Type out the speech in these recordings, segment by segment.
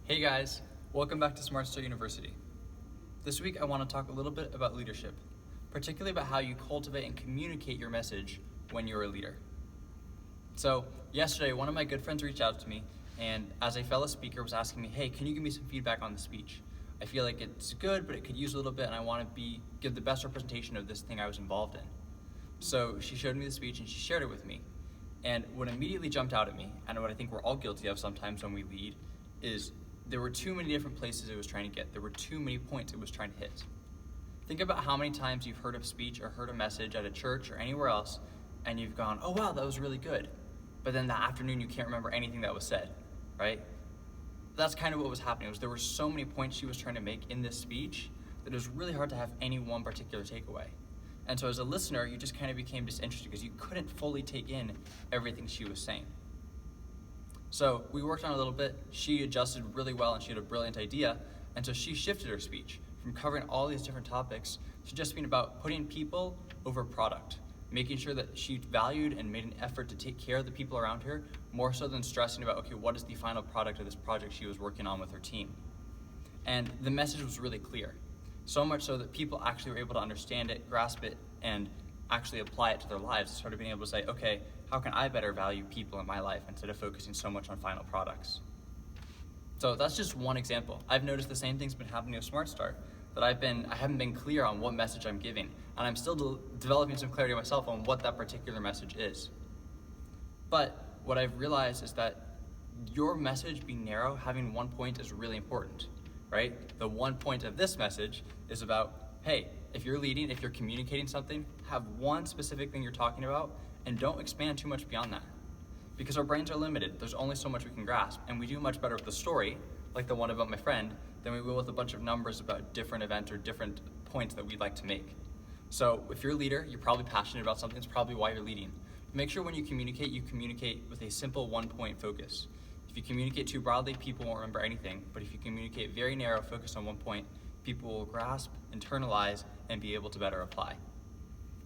Hey guys, welcome back to SmartStart University. This week I want to talk a little bit about leadership, particularly about how you cultivate and communicate your message when you're a leader. So yesterday, one of my good friends reached out to me and as a fellow speaker was asking me, hey, can you give me some feedback on the speech? I feel like it's good, but it could use a little bit and I want to give the best representation of this thing I was involved in. So she showed me the speech and she shared it with me. And what immediately jumped out at me, and what I think we're all guilty of sometimes when we lead, is there were too many different places it was trying to get. There were too many points it was trying to hit. Think about how many times you've heard a speech or heard a message at a church or anywhere else, and you've gone, oh wow, that was really good. But then that afternoon you can't remember anything that was said, right? That's kind of what was happening. There were so many points she was trying to make in this speech that it was really hard to have any one particular takeaway. And so as a listener, you just kind of became disinterested because you couldn't fully take in everything she was saying. So we worked on it a little bit. She adjusted really well and she had a brilliant idea. And so she shifted her speech from covering all these different topics to just being about putting people over product, making sure that she valued and made an effort to take care of the people around her more so than stressing about, okay, what is the final product of this project she was working on with her team? And the message was really clear, so much so that people actually were able to understand it, grasp it, and actually apply it to their lives, sort of being able to say, okay, how can I better value people in my life instead of focusing so much on final products? So that's just one example. I've noticed the same thing's been happening with SmartStart, that I haven't been clear on what message I'm giving, and I'm still developing some clarity myself on what that particular message is. But what I've realized is that your message being narrow, having one point is really important, right? The one point of this message is about, hey, if you're leading, if you're communicating something, have one specific thing you're talking about and don't expand too much beyond that. Because our brains are limited, there's only so much we can grasp, and we do much better with the story, like the one about my friend, than we will with a bunch of numbers about different events or different points that we'd like to make. So if you're a leader, you're probably passionate about something, it's probably why you're leading. Make sure when you communicate with a simple one-point focus. If you communicate too broadly, people won't remember anything, but if you communicate very narrow, focus on one point, people will grasp, internalize, and be able to better apply.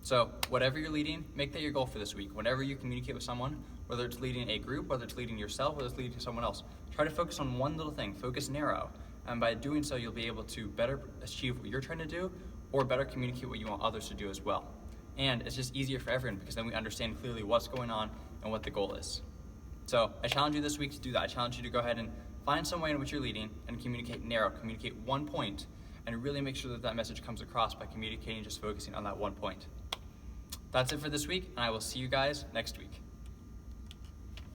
So whatever you're leading, make that your goal for this week. Whenever you communicate with someone, whether it's leading a group, whether it's leading yourself, whether it's leading someone else, try to focus on one little thing, focus narrow. And by doing so, you'll be able to better achieve what you're trying to do or better communicate what you want others to do as well. And it's just easier for everyone because then we understand clearly what's going on and what the goal is. So I challenge you this week to do that. I challenge you to go ahead and find some way in which you're leading and communicate narrow, communicate one point, and really make sure that that message comes across by communicating, just focusing on that one point. That's it for this week, and I will see you guys next week.